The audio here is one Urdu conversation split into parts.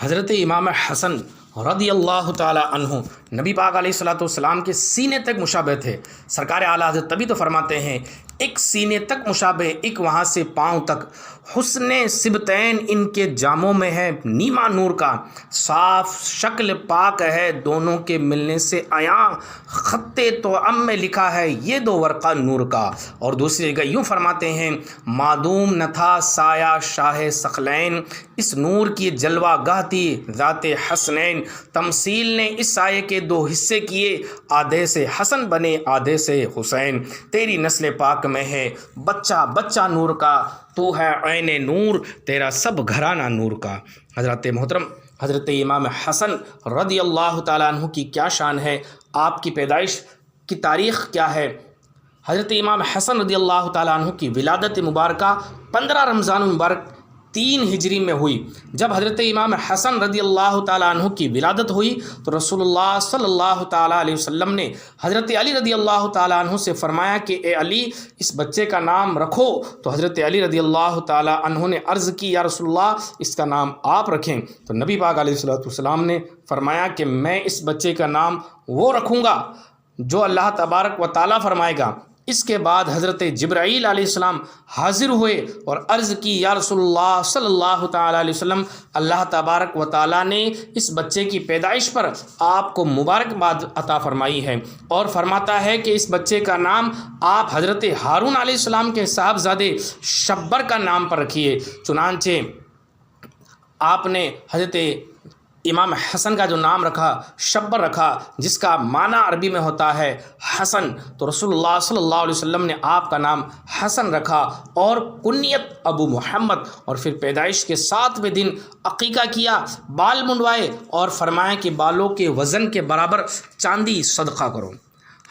حضرت امام حسن رضی اللہ تعالی عنہ نبی پاک علیہ الصلوۃ والسلام کے سینے تک مشابہ تھے۔ سرکار اعلیٰ حضرت تبھی تو فرماتے ہیں ایک سینے تک مشابہ، ایک وہاں سے پاؤں تک، حسن سبتین ان کے جاموں میں ہے نیما نور کا، صاف شکل پاک ہے دونوں کے ملنے سے عیاں، خط توأم میں لکھا ہے یہ دو ورقہ نور کا۔ اور دوسری جگہ یوں فرماتے ہیں معدوم نہ تھا سایہ شاہ ثقلین، اس نور کی جلوہ گاہ تھی ذات حسنین، تمثیل نے اس سائے کے دو حصے کیے، آدھے سے حسن بنے آدھے سے حسین، تیری نسل پاک میں ہے بچہ بچہ نور کا، تو ہے عین نور تیرا سب گھرانہ نور کا۔ حضرت محترم حضرت امام حسن رضی اللہ تعالیٰ عنہ کی کیا شان ہے، آپ کی پیدائش کی تاریخ کیا ہے؟ حضرت امام حسن رضی اللہ تعالیٰ عنہ کی ولادت مبارکہ 15 رمضان المبارک 3 ہجری میں ہوئی۔ جب حضرت امام حسن رضی اللہ تعالیٰ عنہ کی ولادت ہوئی تو رسول اللہ صلی اللہ تعالیٰ علیہ وسلم نے حضرت علی رضی اللہ تعالیٰ عنہ سے فرمایا کہ اے علی اس بچے کا نام رکھو، تو حضرت علی رضی اللہ تعالیٰ عنہ نے عرض کی یا رسول اللہ اس کا نام آپ رکھیں، تو نبی پاک علیہ السلام نے فرمایا کہ میں اس بچے کا نام وہ رکھوں گا جو اللہ تبارک و تعالیٰ فرمائے گا۔ اس کے بعد حضرت جبرائیل علیہ السلام حاضر ہوئے اور عرض کی یا رسول اللہ صلی اللہ تعالیٰ علیہ وسلم اللہ تبارک و تعالیٰ نے اس بچے کی پیدائش پر آپ کو مبارکباد عطا فرمائی ہے، اور فرماتا ہے کہ اس بچے کا نام آپ حضرت ہارون علیہ السلام کے صاحبزادے شبر کا نام پر رکھیے۔ چنانچہ آپ نے حضرت امام حسن کا جو نام رکھا شبر رکھا، جس کا معنی عربی میں ہوتا ہے حسن، تو رسول اللہ صلی اللہ علیہ وسلم نے آپ کا نام حسن رکھا اور کنیت ابو محمد، اور پھر پیدائش کے 7ویں دن عقیقہ کیا، بال منڈوائے اور فرمایا کہ بالوں کے وزن کے برابر چاندی صدقہ کرو۔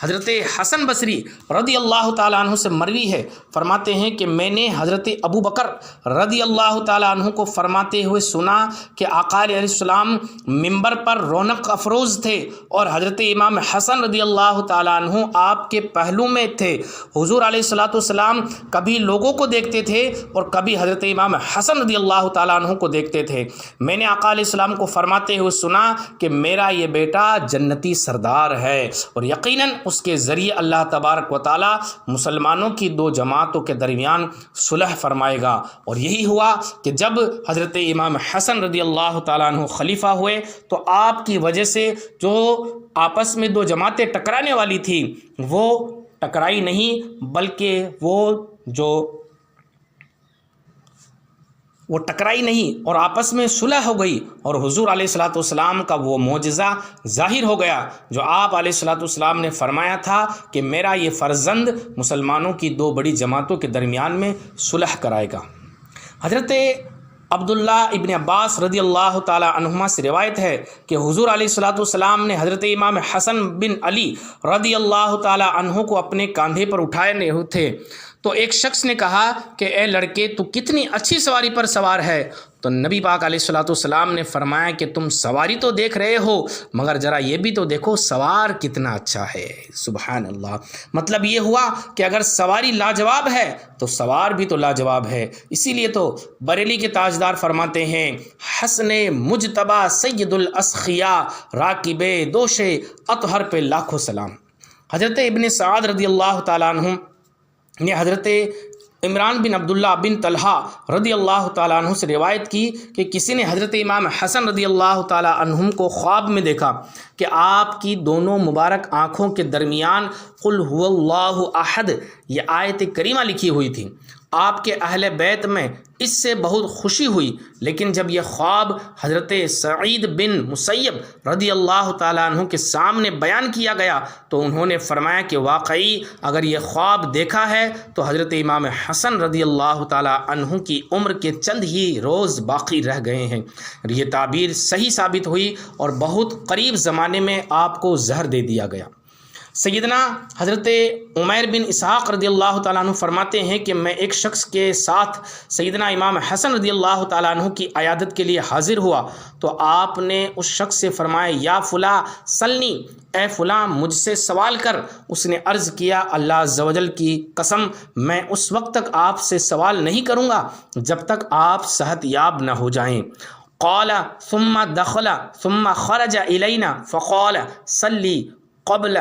حضرت حسن بصری رضی اللہ تعالیٰ عنہ سے مروی ہے، فرماتے ہیں کہ میں نے حضرت ابو بکر رضی اللہ تعالیٰ عنہ کو فرماتے ہوئے سنا کہ آقا علیہ السلام ممبر پر رونق افروز تھے اور حضرت امام حسن رضی اللہ تعالیٰ عنہ آپ کے پہلو میں تھے۔ حضور علیہ السلام کبھی لوگوں کو دیکھتے تھے اور کبھی حضرت امام حسن رضی اللہ تعالیٰ عنہ کو دیکھتے تھے۔ میں نے آقا علیہ السلام کو فرماتے ہوئے سنا کہ میرا یہ بیٹا جنتی سردار ہے اور یقیناً اس کے ذریعے اللہ تبارک و تعالیٰ مسلمانوں کی 2 جماعتوں کے درمیان صلح فرمائے گا۔ اور یہی ہوا کہ جب حضرت امام حسن رضی اللہ تعالیٰ عنہ خلیفہ ہوئے تو آپ کی وجہ سے جو آپس میں 2 جماعتیں ٹکرانے والی تھیں وہ ٹکرائی نہیں، بلکہ وہ ٹکرائی نہیں اور آپس میں صلح ہو گئی، اور حضور علیہ السلام کا وہ معجزہ ظاہر ہو گیا جو آپ علیہ السلام نے فرمایا تھا کہ میرا یہ فرزند مسلمانوں کی 2 بڑی جماعتوں کے درمیان میں صلح کرائے گا۔ حضرت عبداللہ ابن عباس رضی اللہ تعالی عنہما سے روایت ہے کہ حضور علیہ السلام نے حضرت امام حسن بن علی رضی اللہ تعالی عنہ کو اپنے کاندھے پر اٹھائے ہوئے تھے، تو ایک شخص نے کہا کہ اے لڑکے تو کتنی اچھی سواری پر سوار ہے، تو نبی پاک علیہ السلام نے فرمایا کہ تم سواری تو دیکھ رہے ہو مگر ذرا یہ بھی تو دیکھو سوار کتنا اچھا ہے۔ سبحان اللہ، مطلب یہ ہوا کہ اگر سواری لاجواب ہے تو سوار بھی تو لاجواب ہے۔ اسی لیے تو بریلی کے تاجدار فرماتے ہیں حسن مجتبی سید الاسخیاء راکب دوش اطہر پہ لاکھوں سلام۔ حضرت ابن سعد رضی اللہ تعالیٰ عنہ نے حضرت عمران بن عبداللہ بن طلحہ رضی اللہ تعالیٰ عنہ سے روایت کی کہ کسی نے حضرت امام حسن رضی اللہ تعالیٰ عنہم کو خواب میں دیکھا کہ آپ کی دونوں مبارک آنکھوں کے درمیان قل هو اللہ احد یہ آیت کریمہ لکھی ہوئی تھی۔ آپ کے اہل بیت میں اس سے بہت خوشی ہوئی، لیکن جب یہ خواب حضرت سعید بن مسیب رضی اللہ تعالیٰ عنہ کے سامنے بیان کیا گیا تو انہوں نے فرمایا کہ واقعی اگر یہ خواب دیکھا ہے تو حضرت امام حسن رضی اللہ تعالیٰ عنہ کی عمر کے چند ہی روز باقی رہ گئے ہیں۔ یہ تعبیر صحیح ثابت ہوئی اور بہت قریب زمانے میں آپ کو زہر دے دیا گیا۔ سیدنا حضرت عمیر بن اسحاق رضی اللہ تعالیٰ عنہ فرماتے ہیں کہ میں ایک شخص کے ساتھ سیدنا امام حسن رضی اللہ تعالیٰ عنہ کی عیادت کے لیے حاضر ہوا تو آپ نے اس شخص سے فرمایا یا فلاں سلنی، اے فلاں مجھ سے سوال کر۔ اس نے عرض کیا اللہ عز و جل کی قسم میں اس وقت تک آپ سے سوال نہیں کروں گا جب تک آپ صحت یاب نہ ہو جائیں۔ قال ثم دخل ثم خرج الینا فقال صلی قبل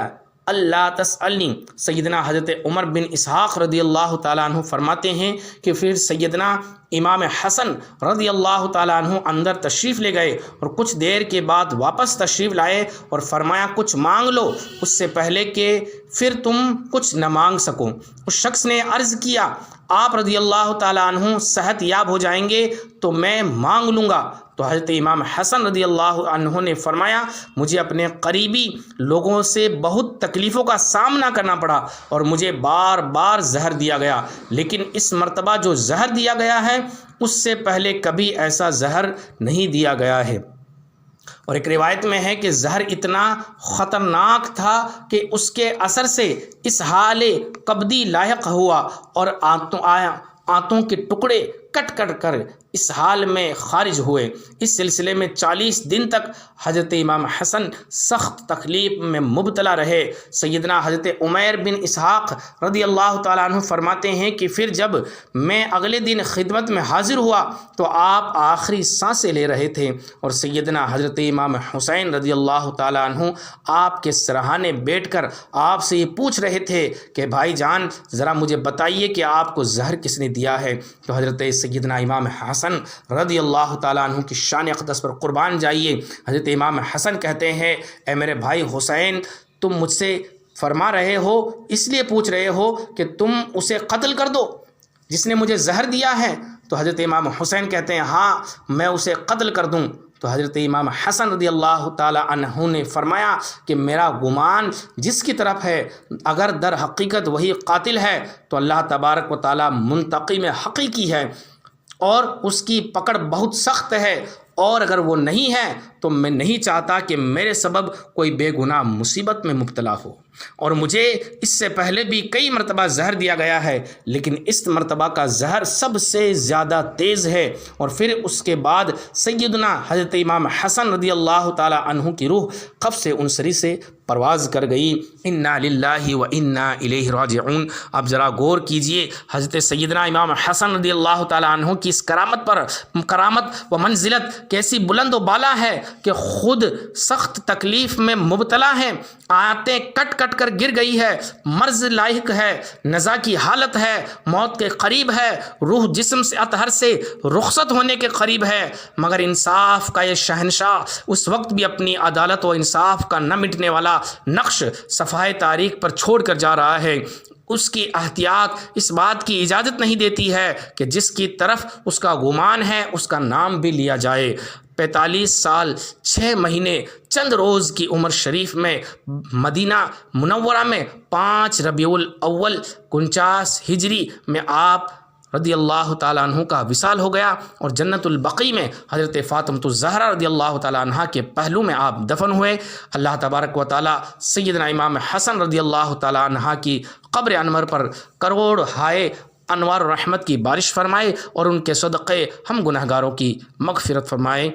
اللہ تسألنی۔ سیدنا حضرت عمر بن اسحاق رضی اللہ تعالیٰ عنہ فرماتے ہیں کہ پھر سیدنا امام حسن رضی اللہ تعالیٰ عنہ اندر تشریف لے گئے اور کچھ دیر کے بعد واپس تشریف لائے اور فرمایا کچھ مانگ لو اس سے پہلے کہ پھر تم کچھ نہ مانگ سکو۔ اس شخص نے عرض کیا آپ رضی اللہ تعالیٰ عنہ صحت یاب ہو جائیں گے تو میں مانگ لوں گا۔ تو حضرت امام حسن رضی اللہ عنہ نے فرمایا مجھے اپنے قریبی لوگوں سے بہت تکلیفوں کا سامنا کرنا پڑا اور مجھے بار بار زہر دیا گیا، لیکن اس مرتبہ جو زہر دیا گیا ہے اس سے پہلے کبھی ایسا زہر نہیں دیا گیا ہے۔ اور ایک روایت میں ہے کہ زہر اتنا خطرناک تھا کہ اس کے اثر سے اس حال کبدی لاحق ہوا اور آنتوں کے ٹکڑے کٹ کٹ کر اس حال میں خارج ہوئے۔ اس سلسلے میں 40 دن تک حضرت امام حسن سخت تکلیف میں مبتلا رہے۔ سیدنا حضرت عمیر بن اسحاق رضی اللہ تعالیٰ عنہ فرماتے ہیں کہ پھر جب میں اگلے دن خدمت میں حاضر ہوا تو آپ آخری سانسیں لے رہے تھے اور سیدنا حضرت امام حسین رضی اللہ تعالیٰ عنہ آپ کے سرہانے بیٹھ کر آپ سے یہ پوچھ رہے تھے کہ بھائی جان ذرا مجھے بتائیے کہ آپ کو زہر کس نے دیا ہے۔ تو حضرت سیدنا امام حسن رضی اللہ تعالیٰ عنہ کی شان اقدس پر قربان جائیے، حضرت امام حسن کہتے ہیں اے میرے بھائی حسین تم مجھ سے فرما رہے ہو اس لیے پوچھ رہے ہو کہ تم اسے قتل کر دو جس نے مجھے زہر دیا ہے؟ تو حضرت امام حسین کہتے ہیں ہاں میں اسے قتل کر دوں۔ تو حضرت امام حسن رضی اللہ تعالی عنہ نے فرمایا کہ میرا گمان جس کی طرف ہے اگر در حقیقت وہی قاتل ہے تو اللہ تبارک و تعالی منتقم حقیقی ہے اور اس کی پکڑ بہت سخت ہے، اور اگر وہ نہیں ہے تو میں نہیں چاہتا کہ میرے سبب کوئی بے گناہ مصیبت میں مبتلا ہو۔ اور مجھے اس سے پہلے بھی کئی مرتبہ زہر دیا گیا ہے لیکن اس مرتبہ کا زہر سب سے زیادہ تیز ہے۔ اور پھر اس کے بعد سیدنا حضرت امام حسن رضی اللہ تعالی عنہ کی روح قفس انصری سے پرواز کر گئی۔ انا للہ و انا الیہ راجعون۔ اب ذرا غور کیجئے حضرت سیدنا امام حسن رضی اللہ تعالی عنہ کی اس کرامت و منزلت کیسی بلند و بالا ہے کہ خود سخت تکلیف میں مبتلا ہیں، آنتیں کٹ کٹ کر گر گئی ہے، مرض لاحق ہے، نزا کی حالت ہے، موت کے قریب ہے، روح جسم سے اطہر سے رخصت ہونے کے قریب ہے، مگر انصاف کا یہ شہنشاہ اس وقت بھی اپنی عدالت و انصاف کا نہ مٹنے والا نقش صفحہ تاریخ پر چھوڑ کر جا رہا ہے۔ اس کی احتیاط اس بات کی اجازت نہیں دیتی ہے کہ جس کی طرف اس کا گمان ہے اس کا نام بھی لیا جائے۔ 45 سال 6 مہینے چند روز کی عمر شریف میں مدینہ منورہ میں 5 ربیع الاول 49 ہجری میں آپ رضی اللہ تعالیٰ عنہ کا وصال ہو گیا اور جنت البقیع میں حضرت فاطمۃ الزہرا رضی اللہ تعالیٰ عنہ کے پہلو میں آپ دفن ہوئے۔ اللہ تبارک و تعالیٰ سیدنا امام حسن رضی اللہ تعالیٰ عنہ کی قبر انور پر کروڑ ہائے انوار و رحمت کی بارش فرمائے اور ان کے صدقے ہم گنہگاروں کی مغفرت فرمائے۔